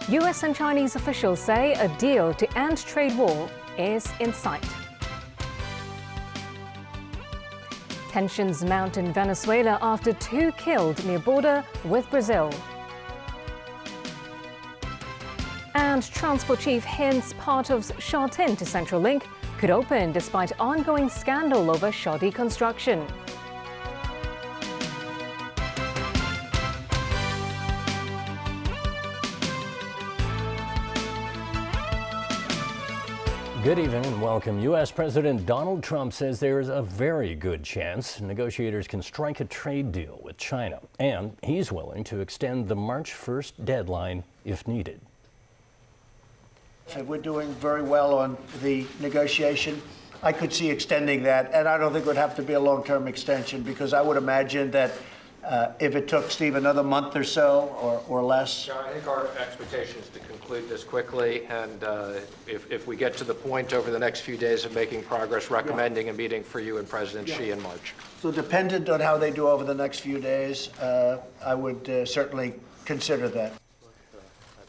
US and Chinese officials say a deal to end trade war is in sight. Tensions mount in Venezuela after 2 killed near border with Brazil. And Transport Chief hints part of Sha-Tin to Central-Link could open despite ongoing scandal over shoddy construction. Good evening and welcome. U.S. President Donald Trump says there is a very good chance negotiators can strike a trade deal with China, and he's willing to extend the March 1st deadline if needed. We're doing very well on the negotiation. I could see extending that, and I don't think it would have to be a long-term extension, because I would imagine that if it took, Steve, another month or so or less. John, I think our expectation is to conclude this quickly, and if we get to the point over the next few days of making progress, recommending a meeting for you and President Xi in March. So dependent on how they do over the next few days, I would certainly consider that.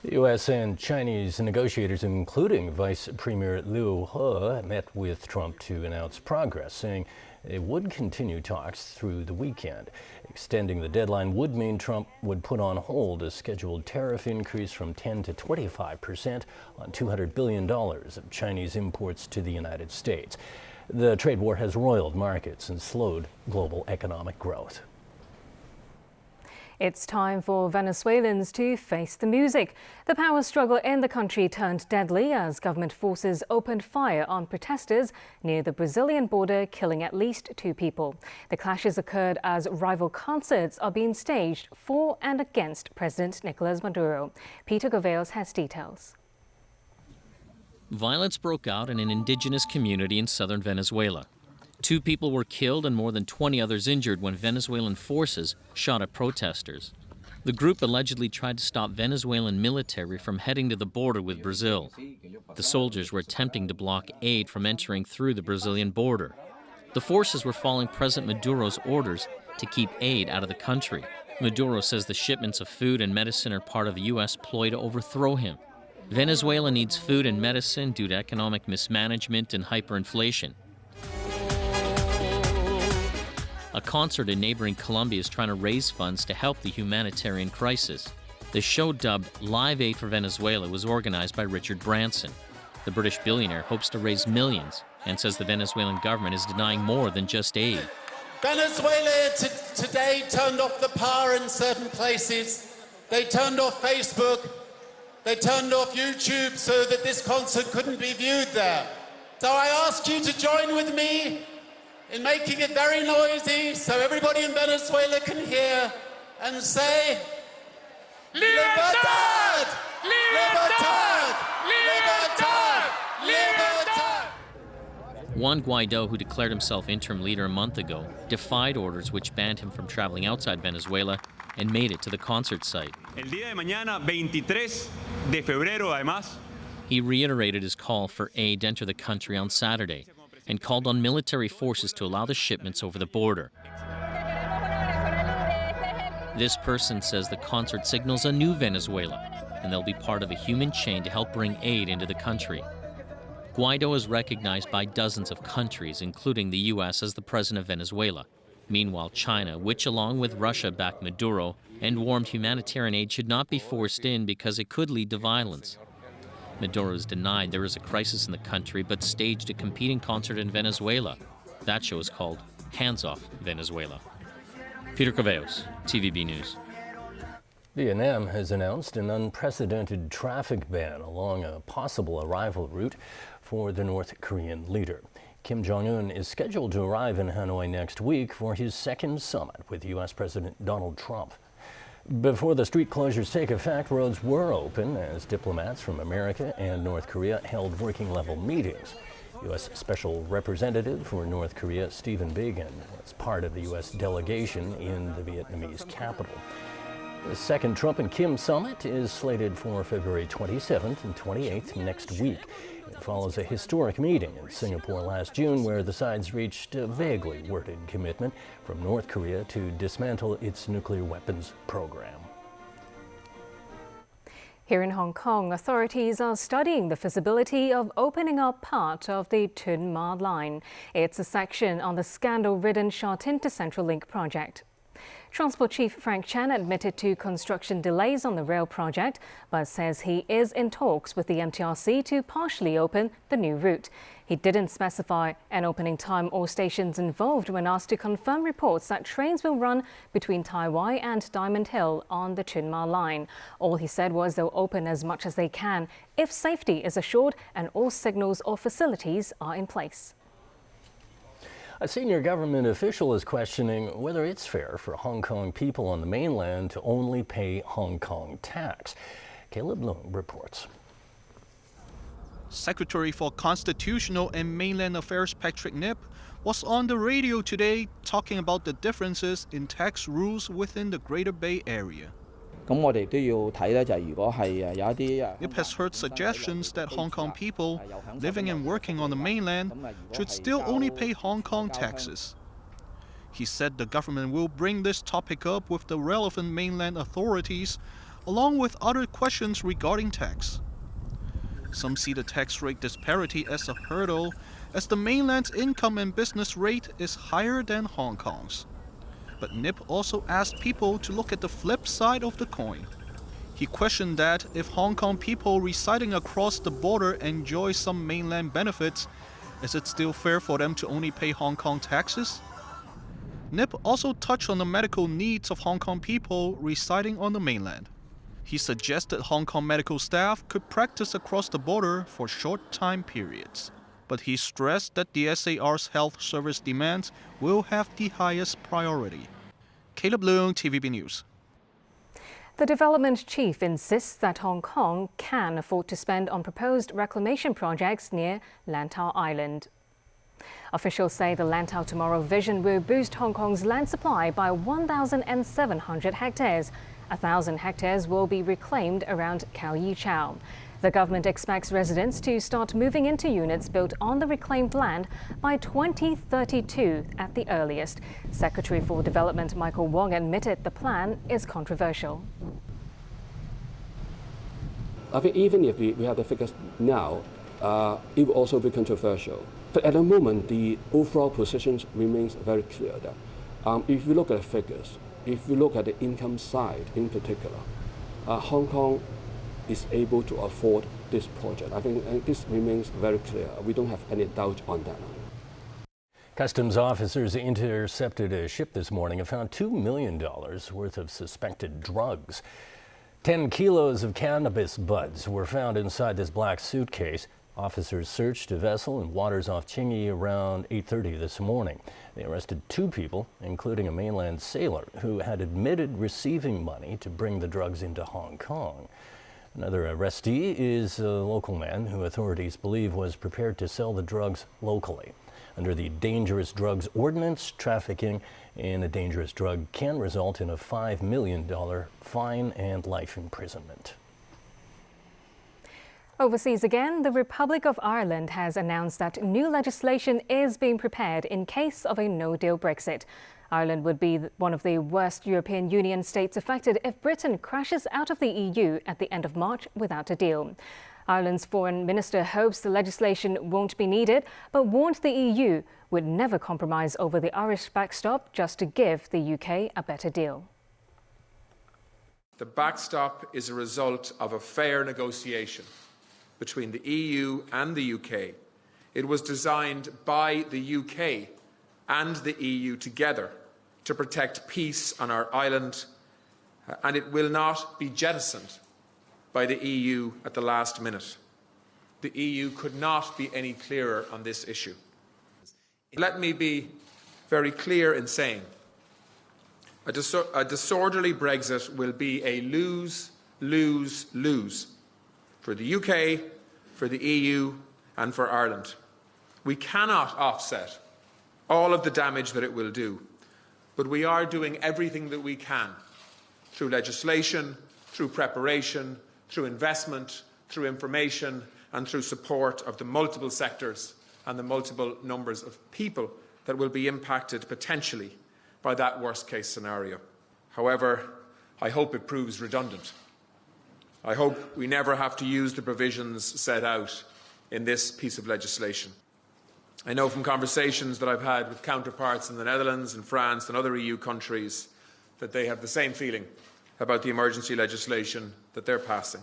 The U.S. and Chinese negotiators, including Vice Premier Liu He, met with Trump to announce progress, saying they would continue talks through the weekend. Extending the deadline would mean Trump would put on hold a scheduled tariff increase from 10 to 25% on $200 billion of Chinese imports to the United States. The trade war has roiled markets and slowed global economic growth. It's time for Venezuelans to face the music. The power struggle in the country turned deadly as government forces opened fire on protesters near the Brazilian border, killing at least 2 people. The clashes occurred as rival concerts are being staged for and against President Nicolas Maduro. Peter Goveos has details. Violence broke out in an indigenous community in southern Venezuela. 2 people were killed and more than 20 others injured when Venezuelan forces shot at protesters. The group allegedly tried to stop Venezuelan military from heading to the border with Brazil. The soldiers were attempting to block aid from entering through the Brazilian border. The forces were following President Maduro's orders to keep aid out of the country. Maduro says the shipments of food and medicine are part of a U.S. ploy to overthrow him. Venezuela needs food and medicine due to economic mismanagement and hyperinflation. A concert in neighboring Colombia is trying to raise funds to help the humanitarian crisis. The show, dubbed Live Aid for Venezuela, was organized by Richard Branson. The British billionaire hopes to raise millions and says the Venezuelan government is denying more than just aid. Venezuela today turned off the power in certain places. They turned off Facebook. They turned off YouTube so that this concert couldn't be viewed there. So I ask you to join with me in making it very noisy so everybody in Venezuela can hear and say, Libertad! Libertad! Libertad! Libertad! Juan Guaido, who declared himself interim leader a month ago, defied orders which banned him from traveling outside Venezuela and made it to the concert site. El día de mañana, 23 de febrero, además. He reiterated his call for aid to enter the country on Saturday and called on military forces to allow the shipments over the border. This person says the concert signals a new Venezuela, and they'll be part of a human chain to help bring aid into the country. Guaido is recognized by dozens of countries, including the U.S., as the president of Venezuela. Meanwhile, China, which along with Russia backed Maduro and warned humanitarian aid should not be forced in because it could lead to violence. Maduro has denied there is a crisis in the country, but staged a competing concert in Venezuela. That show is called Hands Off Venezuela. Peter Goveos, TVB News. Vietnam has announced an unprecedented traffic ban along a possible arrival route for the North Korean leader. Kim Jong-un is scheduled to arrive in Hanoi next week for his second summit with U.S. President Donald Trump. Before the street closures take effect, roads were open as diplomats from America and North Korea held working-level meetings. U.S. Special Representative for North Korea, Stephen Biegun, was part of the U.S. delegation in the Vietnamese capital. The second Trump and Kim summit is slated for February 27th and 28th next week. It follows a historic meeting in Singapore last June where the sides reached a vaguely worded commitment from North Korea to dismantle its nuclear weapons program. Here in Hong Kong, authorities are studying the feasibility of opening up part of the Tuen Ma Line. It's a section on the scandal-ridden Sha Tin to Central Link project. Transport Chief Frank Chan admitted to construction delays on the rail project, but says he is in talks with the MTRC to partially open the new route. He didn't specify an opening time or stations involved when asked to confirm reports that trains will run between Tai Wai and Diamond Hill on the Tuen Ma line. All he said was they'll open as much as they can if safety is assured and all signals or facilities are in place. A senior government official is questioning whether it's fair for Hong Kong people on the mainland to only pay Hong Kong tax. Caleb Leung reports. Secretary for Constitutional and Mainland Affairs Patrick Nip was on the radio today talking about the differences in tax rules within the Greater Bay Area. Nip has heard suggestions that Hong Kong people living and working on the mainland should still only pay Hong Kong taxes. He said the government will bring this topic up with the relevant mainland authorities, along with other questions regarding tax. Some see the tax rate disparity as a hurdle, as the mainland's income and business rate is higher than Hong Kong's. But Nip also asked people to look at the flip side of the coin. He questioned that if Hong Kong people residing across the border enjoy some mainland benefits, is it still fair for them to only pay Hong Kong taxes? Nip also touched on the medical needs of Hong Kong people residing on the mainland. He suggested Hong Kong medical staff could practice across the border for short time periods. But he stressed that the SAR's health service demands will have the highest priority. Caleb Leung, TVB News. The development chief insists that Hong Kong can afford to spend on proposed reclamation projects near Lantau Island. Officials say the Lantau Tomorrow vision will boost Hong Kong's land supply by 1,700 hectares. 1,000 hectares will be reclaimed around Khao Yi Chau. The government expects residents to start moving into units built on the reclaimed land by 2032 at the earliest. Secretary for Development Michael Wong admitted the plan is controversial. I think even if we have the figures now, it will also be controversial. But at the moment, the overall position remains very clear that if you look at the figures, if you look at the income side in particular, Hong Kong is able to afford this project. I think this remains very clear. We don't have any doubt on that. Customs officers intercepted a ship this morning and found $2 million worth of suspected drugs. 10 kilos of cannabis buds were found inside this black suitcase. Officers searched a vessel in waters off Chingy around 8:30 this morning. They arrested 2 people, including a mainland sailor who had admitted receiving money to bring the drugs into Hong Kong. Another arrestee is a local man who authorities believe was prepared to sell the drugs locally. Under the Dangerous Drugs Ordinance, trafficking in a dangerous drug can result in a $5 million fine and life imprisonment. Overseas again, the Republic of Ireland has announced that new legislation is being prepared in case of a no-deal Brexit. Ireland would be one of the worst European Union states affected if Britain crashes out of the EU at the end of March without a deal. Ireland's foreign minister hopes the legislation won't be needed, but warned the EU would never compromise over the Irish backstop just to give the UK a better deal. The backstop is a result of a fair negotiation between the EU and the UK. It was designed by the UK and the EU together to protect peace on our island, and it will not be jettisoned by the EU at the last minute. The EU could not be any clearer on this issue. Let me be very clear in saying a disorderly Brexit will be a lose, lose, lose for the UK, for the EU, and for Ireland. We cannot offset all of the damage that it will do, but we are doing everything that we can through legislation, through preparation, through investment, through information, and through support of the multiple sectors and the multiple numbers of people that will be impacted potentially by that worst-case scenario. However, I hope it proves redundant. I hope we never have to use the provisions set out in this piece of legislation. I know from conversations that I've had with counterparts in the Netherlands and France and other EU countries that they have the same feeling about the emergency legislation that they're passing.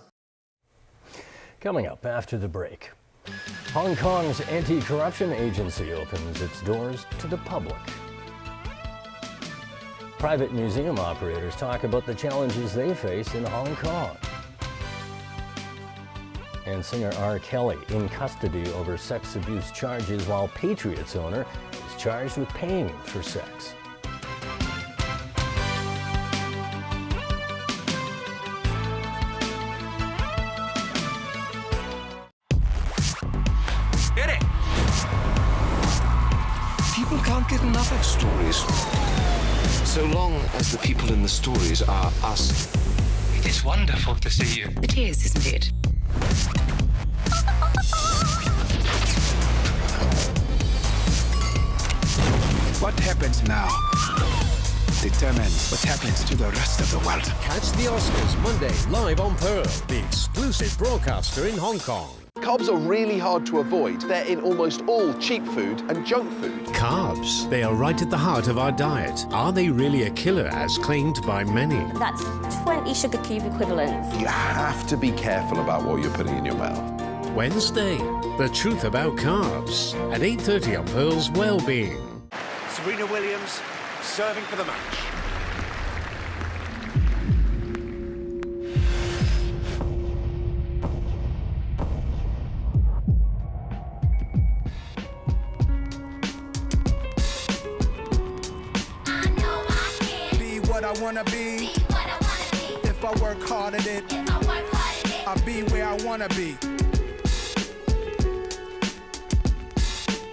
Coming up after the break, Hong Kong's anti-corruption agency opens its doors to the public. Private museum operators talk about the challenges they face in Hong Kong. And singer R. Kelly in custody over sex abuse charges while Patriots owner is charged with paying for sex. Get it! People can't get enough of stories. So long as the people in the stories are us. It is wonderful to see you. It is, isn't it? What happens now determines what happens to the rest of the world. Catch the Oscars Monday live on Pearl, the exclusive broadcaster in Hong Kong. Carbs are really hard to avoid. They're in almost all cheap food and junk food. Carbs, they are right at the heart of our diet. Are they really a killer as claimed by many? That's 20 sugar cube equivalents. You have to be careful about what you're putting in your mouth. Wednesday, the truth about carbs at 8:30 on Pearl's Wellbeing. Serena Williams serving for the match. I wanna be. If I work hard at it, I'll be where I wanna be.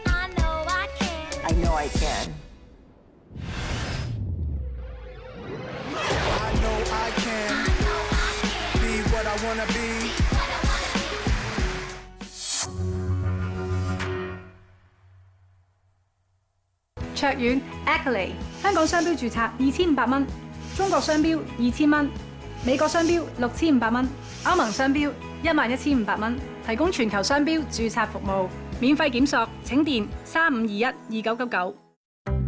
I know I can. I know I can. I know I can. Be what I wanna be. 卓遠 Accolade 香港商標註冊2500蚊，中國商標2000蚊，美國商標6500蚊，歐盟商標11500蚊，提供全球商標註冊服務，免費檢索，請電35212999。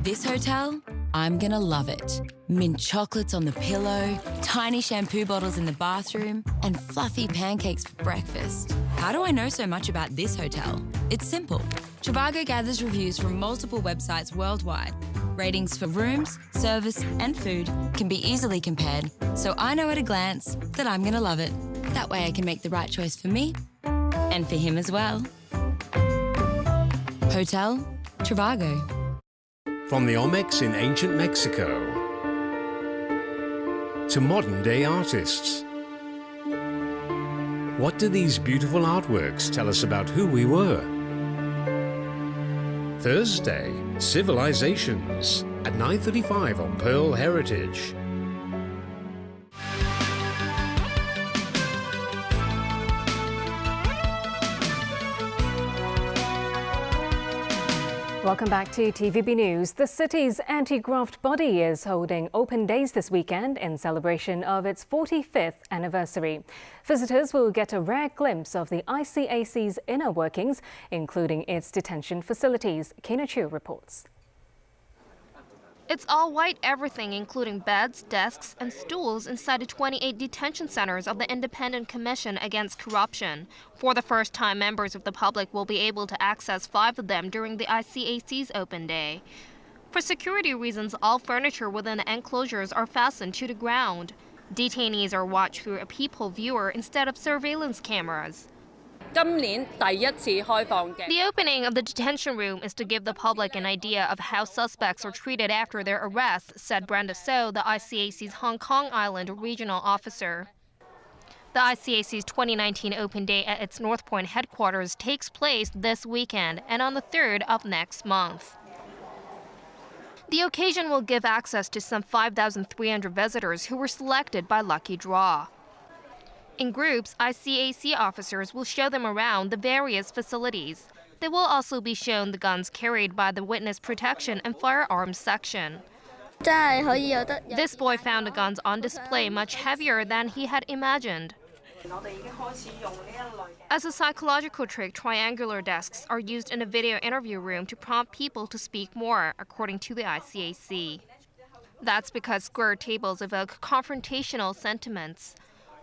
This hotel, I'm gonna love it. Mint chocolates on the pillow, tiny shampoo bottles in the bathroom, and fluffy pancakes for breakfast. How do I know so much about this hotel? It's simple. Trivago gathers reviews from multiple websites worldwide. Ratings for rooms, service, and food can be easily compared, so I know at a glance that I'm gonna love it. That way I can make the right choice for me and for him as well. Hotel Trivago. From the Olmecs in ancient Mexico to modern-day artists. What do these beautiful artworks tell us about who we were? Thursday, Civilizations at 9:35 on Pearl Heritage. Welcome back to TVB News. The city's anti-graft body is holding open days this weekend in celebration of its 45th anniversary. Visitors will get a rare glimpse of the ICAC's inner workings, including its detention facilities. Kena Chu reports. It's all white everything, including beds, desks, and stools inside the 28 detention centers of the Independent Commission Against Corruption. For the first time, members of the public will be able to access 5 of them during the ICAC's open day. For security reasons, all furniture within the enclosures are fastened to the ground. Detainees are watched through a peephole viewer instead of surveillance cameras. The opening of the detention room is to give the public an idea of how suspects are treated after their arrests, said Brenda So, the ICAC's Hong Kong Island regional officer. The ICAC's 2019 Open Day at its North Point headquarters takes place this weekend and on the 3rd of next month. The occasion will give access to some 5,300 visitors who were selected by lucky draw. In groups, ICAC officers will show them around the various facilities. They will also be shown the guns carried by the witness protection and firearms section. This boy found the guns on display much heavier than he had imagined. As a psychological trick, triangular desks are used in a video interview room to prompt people to speak more, according to the ICAC. That's because square tables evoke confrontational sentiments.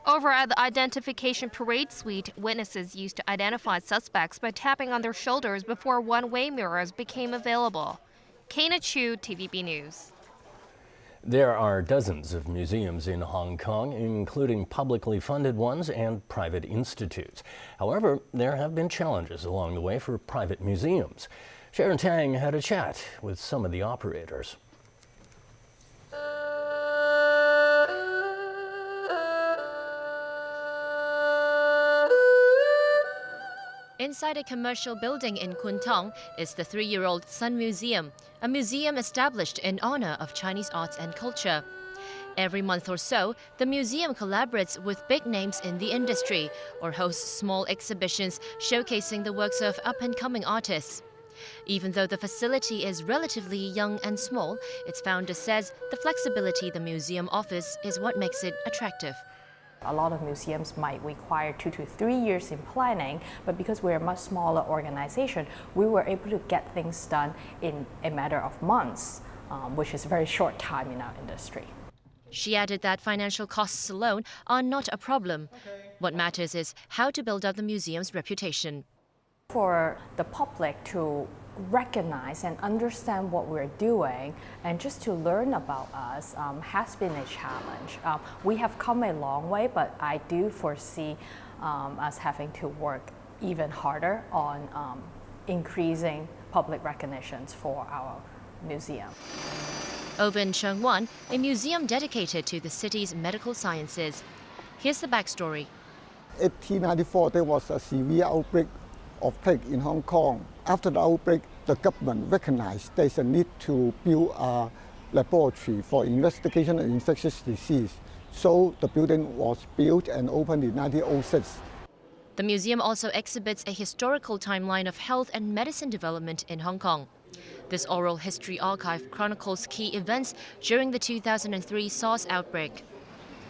Over at the Identification Parade Suite, witnesses used to identify suspects by tapping on their shoulders before one-way mirrors became available. Kana Chu, TVB News. There are dozens of museums in Hong Kong, including publicly funded ones and private institutes. However, there have been challenges along the way for private museums. Sharon Tang had a chat with some of the operators. Inside a commercial building in Kwun Tong is the 3-year-old Sun Museum, a museum established in honor of Chinese arts and culture. Every month or so, the museum collaborates with big names in the industry or hosts small exhibitions showcasing the works of up-and-coming artists. Even though the facility is relatively young and small, its founder says the flexibility the museum offers is what makes it attractive. A lot of museums might require 2 to 3 years in planning, but because we're a much smaller organization, we were able to get things done in a matter of months, which is a very short time in our industry. She added that financial costs alone are not a problem. What matters is how to build up the museum's reputation. For the public to recognize and understand what we're doing and just to learn about us has been a challenge. We have come a long way, but I do foresee us having to work even harder on increasing public recognitions for our museum. Over in Sheung-wan, a museum dedicated to the city's medical sciences. Here's the backstory. 1894, there was a severe outbreak of plague in Hong Kong. After the outbreak, the government recognized there's a need to build a laboratory for investigation of infectious disease. So the building was built and opened in 1906. The museum also exhibits a historical timeline of health and medicine development in Hong Kong. This oral history archive chronicles key events during the 2003 SARS outbreak.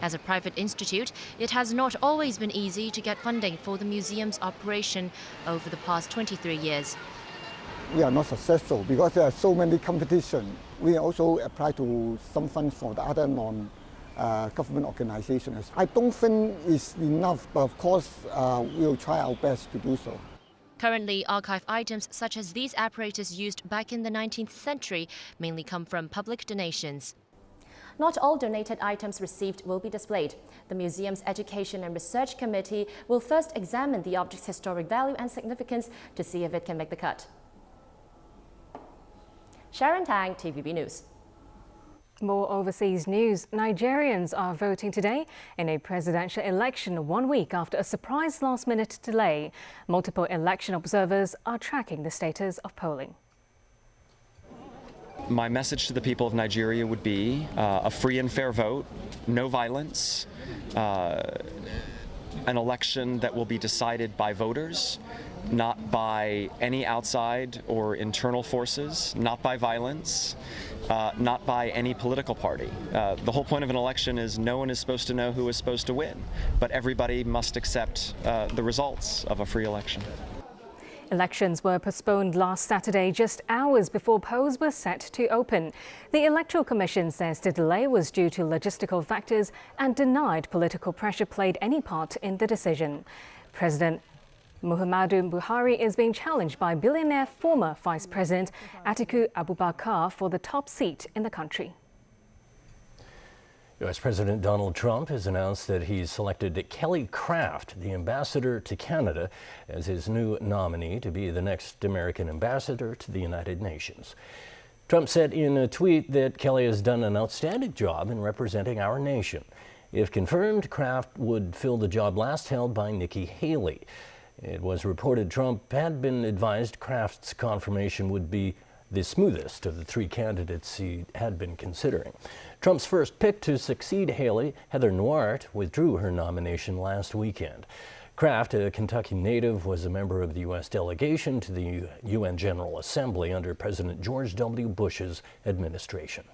As a private institute, it has not always been easy to get funding for the museum's operation over the past 23 years. We are not successful because there are so many competitions. We also apply to some funds for the other non-government organizations. I don't think it's enough, but of course we'll try our best to do so. Currently, archive items such as these apparatus used back in the 19th century mainly come from public donations. Not all donated items received will be displayed. The museum's Education and Research Committee will first examine the object's historic value and significance to see if it can make the cut. Sharon Tang, TVB News. More overseas news. Nigerians are voting today in a presidential election 1 week after a surprise last-minute delay. Multiple election observers are tracking the status of polling. My message to the people of Nigeria would be a free and fair vote, no violence, an election that will be decided by voters, not by any outside or internal forces, not by violence, not by any political party. The whole point of an election is no one is supposed to know who is supposed to win, but everybody must accept the results of a free election. Elections were postponed last Saturday, just hours before polls were set to open. The Electoral Commission says the delay was due to logistical factors and denied political pressure played any part in the decision. President Muhammadu Buhari is being challenged by billionaire former Vice President Atiku Abubakar for the top seat in the country. U.S. President Donald Trump has announced that he's selected Kelly Craft, the ambassador to Canada, as his new nominee to be the next American ambassador to the United Nations. Trump said in a tweet that Kelly has done an outstanding job in representing our nation. If confirmed, Craft would fill the job last held by Nikki Haley. It was reported Trump had been advised Craft's confirmation would be the smoothest of the three candidates he had been considering. Trump's first pick to succeed Haley, Heather Nauert, withdrew her nomination last weekend. Kraft, a Kentucky native, was a member of the U.S. delegation to the UN General Assembly under President George W. Bush's administration.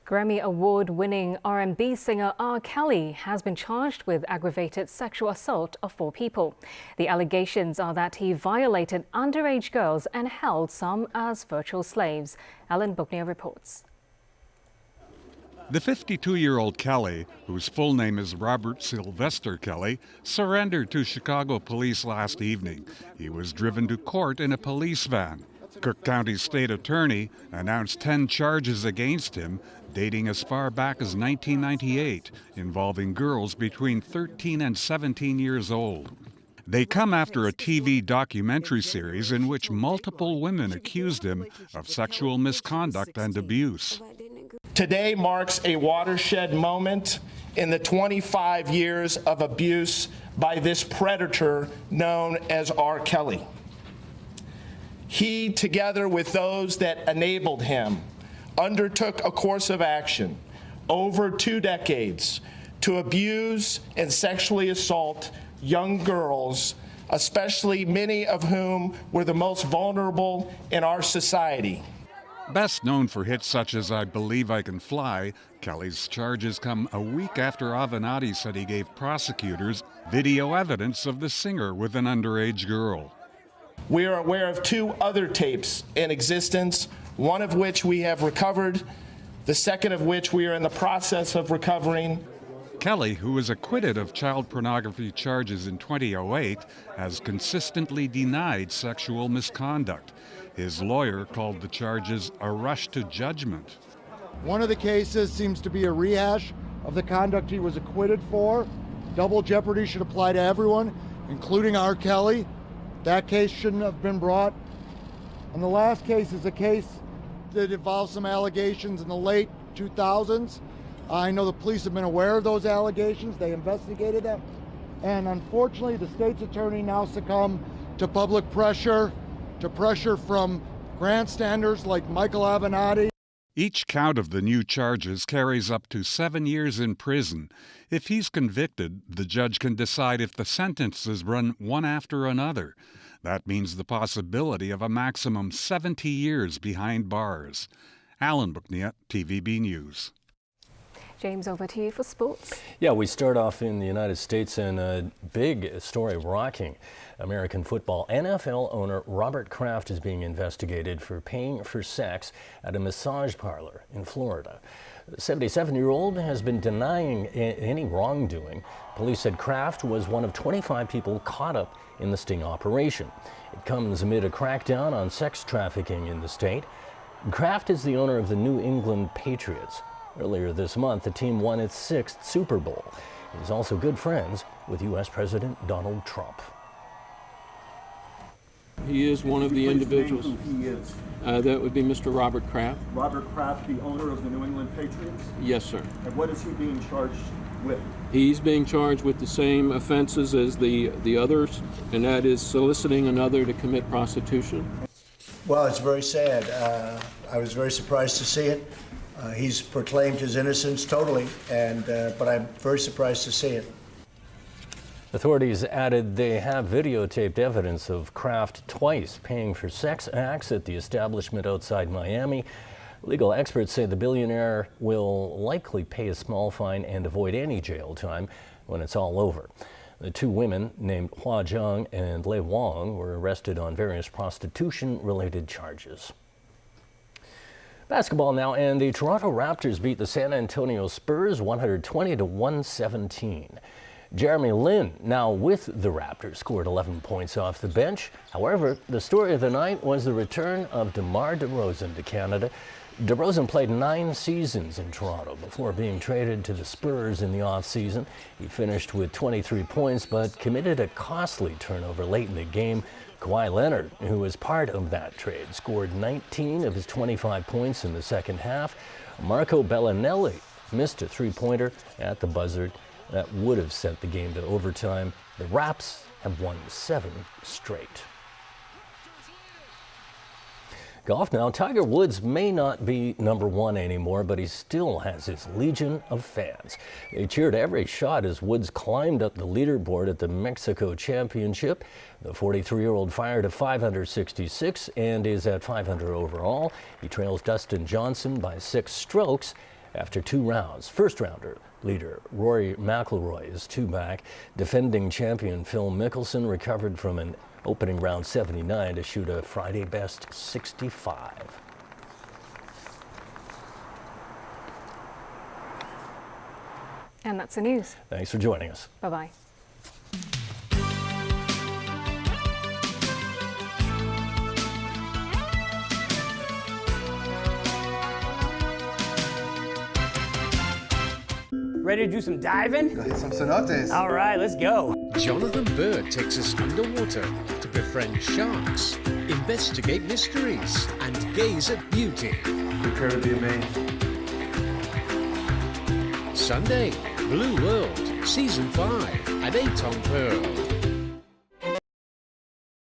Grammy Award-winning R&B singer R. Kelly has been charged with aggravated sexual assault of 4 people. The allegations are that he violated underage girls and held some as virtual slaves. Alan Booknear reports. The 52-year-old Kelly, whose full name is Robert Sylvester Kelly, surrendered to Chicago police last evening. He was driven to court in a police van. Cook County State Attorney announced 10 charges against him, dating as far back as 1998, involving girls between 13 and 17 years old. They come after a TV documentary series in which multiple women accused him of sexual misconduct and abuse. Today marks a watershed moment in the 25 years of abuse by this predator known as R. Kelly. He, together with those that enabled him, undertook a course of action over 2 decades to abuse and sexually assault young girls, especially many of whom were the most vulnerable in our society. Best known for hits such as I Believe I Can Fly, Kelly's charges come a week after Avenatti said he gave prosecutors video evidence of the singer with an underage girl. We are aware of 2 other tapes in existence, one of which we have recovered, the second of which we are in the process of recovering. Kelly, who was acquitted of child pornography charges in 2008, has consistently denied sexual misconduct. His lawyer called the charges a rush to judgment. One of the cases seems to be a rehash of the conduct he was acquitted for. Double jeopardy should apply to everyone, including R. Kelly. That case shouldn't have been brought. And the last case is a case that involves some allegations in the late 2000s. I know the police have been aware of those allegations. They investigated them. And unfortunately, the state's attorney now succumbed to public pressure, to pressure from grandstanders like Michael Avenatti. Each count of the new charges carries up to 7 years in prison. If he's convicted, the judge can decide if the sentences run one after another. That means the possibility of a maximum 70 years behind bars. Alan Booknear, TVB News. James, over to you for sports. Yeah, we start off in the United States and a big story rocking American football. NFL owner Robert Kraft is being investigated for paying for sex at a massage parlor in Florida. The 77-year-old has been denying any wrongdoing. Police said Kraft was one of 25 people caught up in the sting operation. It comes amid a crackdown on sex trafficking in the state. Kraft is the owner of the New England Patriots. Earlier this month, the team won its 6th Super Bowl. He's also good friends with U.S. President Donald Trump. He is one of the individuals. Who he is? That would be Mr. Robert Kraft. Robert Kraft, the owner of the New England Patriots? Yes, sir. And what is he being charged with? He's being charged with the same offenses as the others, and that is soliciting another to commit prostitution. Well, it's very sad. I was very surprised to see it. He's proclaimed his innocence totally, but I'm very surprised to see it. Authorities added they have videotaped evidence of Kraft twice paying for sex acts at the establishment outside Miami. Legal experts say the billionaire will likely pay a small fine and avoid any jail time when it's all over. The 2 women, named Hua Zhang and Lei Wang, were arrested on various prostitution-related charges. Basketball now, and the Toronto Raptors beat the San Antonio Spurs 120-117. Jeremy Lin, now with the Raptors, scored 11 points off the bench. However, the story of the night was the return of DeMar DeRozan to Canada. DeRozan played 9 seasons in Toronto before being traded to the Spurs in the offseason. He finished with 23 points, but committed a costly turnover late in the game. Kawhi Leonard, who was part of that trade, scored 19 of his 25 points in the second half. Marco Bellinelli missed a 3-pointer at the buzzer that would have sent the game to overtime. The Raps have won 7 straight. Golf now. Tiger Woods may not be #1 anymore, but he still has his legion of fans. They cheered every shot as Woods climbed up the leaderboard at the Mexico Championship. The 43-year-old fired a 566 and is at 500 overall. He trails Dustin Johnson by 6 strokes after 2 rounds. First-rounder leader Rory McIlroy is 2 back. Defending champion Phil Mickelson recovered from an opening round 79 to shoot a Friday best 65. And that's the news. Thanks for joining us. Bye-bye. Ready to do some diving? Go hit some cenotes. All right, let's go. Jonathan Bird takes us underwater to befriend sharks, investigate mysteries, and gaze at beauty. Prepare to be amazed. Sunday, Blue World, Season 5 at 8 on Pearl.